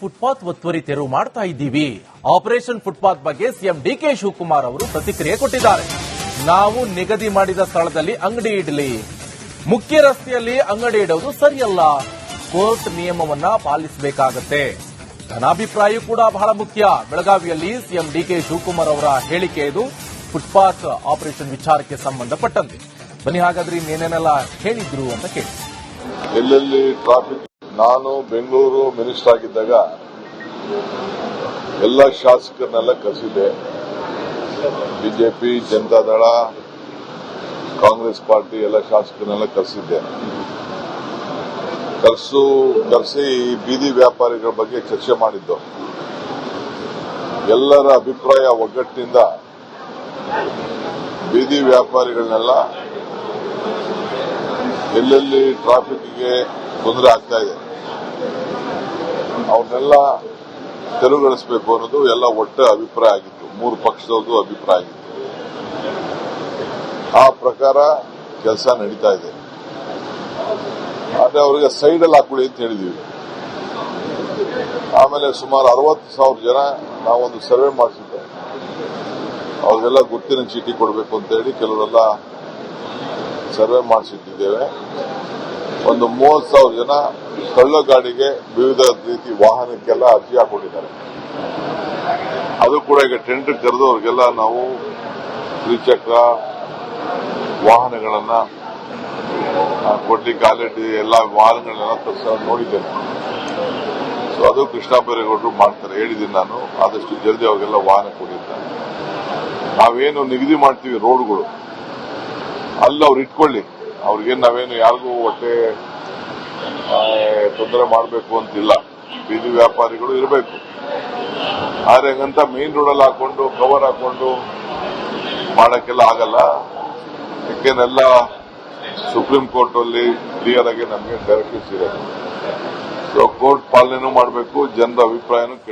Footpath ಒತ್ತುವರಿ ತೆರವು ಮಾಡ್ತಾ ಇದ್ದೀವಿ. ಆಪರೇಷನ್ ಫುಟ್ಪಾತ್ ಬಗ್ಗೆ ಸಿಎಂ ಡಿಕೆ ಶಿವಕುಮಾರ್ ಅವರು ಪ್ರತಿಕ್ರಿಯೆ ಕೊಟ್ಟಿದ್ದಾರೆ. ನಾವು ನಿಗದಿ ಮಾಡಿದ ಸ್ಥಳದಲ್ಲಿ ಅಂಗಡಿ ಇಡಲಿ, ಮುಖ್ಯ ರಸ್ತೆಯಲ್ಲಿ ಅಂಗಡಿ ಇಡುವುದು ಸರಿಯಲ್ಲ, ಕೋರ್ಟ್ ನಿಯಮವನ್ನ ಪಾಲಿಸಬೇಕಾಗತ್ತೆ. ಧನಾಭಿಪ್ರಾಯ ಕೂಡ ಬಹಳ ಮುಖ್ಯ. ಬೆಳಗಾವಿಯಲ್ಲಿ ಸಿಎಂ ಡಿಕೆ ಶಿವಕುಮಾರ್ ಅವರ ಹೇಳಿಕೆ ಇದು, ಫುಟ್ಪಾತ್ ಆಪರೇಷನ್ ವಿಚಾರಕ್ಕೆ ಸಂಬಂಧಪಟ್ಟಂತೆ. ಬನ್ನಿ ಹಾಗಾದ್ರೆ ಇನ್ನೇನೆಲ್ಲ ಹೇಳಿದ್ರು ಅಂತ ಕೇಳಿ. ಎಲ್ಲೆಲ್ಲಿ ಟ್ರಾಫಿಕ್, ನಾನು ಬೆಂಗಳೂರು ಮಿನಿಸ್ಟರ್ ಆಗಿದ್ದಾಗ ಎಲ್ಲ ಶಾಸಕರನ್ನೆಲ್ಲ ಕರೆಸಿದ್ದೆ. ಬಿಜೆಪಿ, ಜನತಾದಳ, ಕಾಂಗ್ರೆಸ್ ಪಾರ್ಟಿ ಎಲ್ಲ ಶಾಸಕರನ್ನೆಲ್ಲ ಕರೆಸಿದ್ದೆ. ಕರೆಸಿ ಬೀದಿ ವ್ಯಾಪಾರಿಗಳ ಬಗ್ಗೆ ಚರ್ಚೆ ಮಾಡಿದ್ದು. ಎಲ್ಲರ ಅಭಿಪ್ರಾಯ ಒಗ್ಗಟ್ಟಿನಿಂದ ಬೀದಿ ವ್ಯಾಪಾರಿಗಳನ್ನೆಲ್ಲ ಎಲ್ಲೆಲ್ಲಿ ಟ್ರಾಫಿಕ್ಗೆ ತೊಂದರೆ ಆಗ್ತಾ ಇದೆ ಅವನ್ನೆಲ್ಲ ತೆರವುಗೊಳಿಸಬೇಕು ಅನ್ನೋದು ಎಲ್ಲ ಒಟ್ಟ ಅಭಿಪ್ರಾಯ ಆಗಿತ್ತು. ಮೂರು ಪಕ್ಷದವ್ರದ್ದು ಅಭಿಪ್ರಾಯ ಆಗಿತ್ತು. ಆ ಪ್ರಕಾರ ಕೆಲಸ ನಡೀತಾ ಇದೆ. ಆದ್ರೆ ಅವರಿಗೆ ಸೈಡಲ್ಲಿ ಹಾಕೊಳ್ಳಿ ಅಂತ ಹೇಳಿದೀವಿ. ಆಮೇಲೆ ಸುಮಾರು 60,000 ಜನ ನಾವೊಂದು ಸರ್ವೆ ಮಾಡಿಸಿದ್ದೆ. ಅವ್ರಿಗೆಲ್ಲ ಗುರುತಿನ ಚೀಟಿ ಕೊಡಬೇಕು ಅಂತ ಹೇಳಿ ಕೆಲವರೆಲ್ಲ ಸರ್ವೆ ಮಾಡಿಸಿಟ್ಟಿದ್ದೇವೆ. ಒಂದು 30,000 ಜನ ಕಳ್ಳ ಗಾಡಿಗೆ ವಿವಿಧ ರೀತಿ ವಾಹನಕ್ಕೆಲ್ಲ ಅರ್ಜಿ ಹಾಕೊಂಡಿದ್ದಾರೆ. ಅದು ಕೂಡ ಈಗ ಟೆಂಡರ್ ಕರೆದು ಅವ್ರಿಗೆಲ್ಲ ನಾವು ತ್ರಿಚಕ್ರ ವಾಹನಗಳನ್ನ ಕೊಡ್ಲಿಕ್ಕೆ ಆಲ್ರೆಡಿ ಎಲ್ಲ ವಾಹನಗಳನ್ನೆಲ್ಲ ತರಿಸ ನೋಡಿದ್ದೇನೆ. ಸೊ ಅದು ಕೃಷ್ಣ ಬೈರೇಗೌಡರು ಮಾಡ್ತಾರೆ, ಹೇಳಿದ್ದೀನಿ ನಾನು. ಆದಷ್ಟು ಜಲ್ದಿ ಅವ್ರಿಗೆಲ್ಲ ವಾಹನ ಕೊಡಿರ್ತಾರೆ. ನಾವೇನು ನಿಗದಿ ಮಾಡ್ತೀವಿ ರೋಡ್ಗಳು ಅಲ್ಲಿ ಅವ್ರು ಇಟ್ಕೊಳ್ಳಿ. ಅವ್ರಿಗೇನು ನಾವೇನು ಯಾರಿಗೂ ಹೊಟ್ಟೆ ತೊಂದರೆ ಮಾಡಬೇಕು ಅಂತಿಲ್ಲ. ಬೀದಿ ವ್ಯಾಪಾರಿಗಳು ಇರಬೇಕು. ಆದ್ರೆ ಹಂಗಂತ ಮೇನ್ ರೋಡಲ್ಲಿ ಹಾಕೊಂಡು ಕವರ್ ಹಾಕೊಂಡು ಮಾಡಕ್ಕೆಲ್ಲ ಆಗಲ್ಲ. ಯಾಕೆನೆಲ್ಲ ಸುಪ್ರೀಂ ಕೋರ್ಟ್ ಅಲ್ಲಿ ಕ್ಲಿಯರ್ ಆಗಿ ನಮಗೆ ಡೈರೆಕ್ಷನ್ಸ್ ಇದೆ. ಸೊ ಕೋರ್ಟ್ ಪಾಲನೆನೂ ಮಾಡಬೇಕು, ಜನರ ಅಭಿಪ್ರಾಯನೂ ಕೇಳಬೇಕು.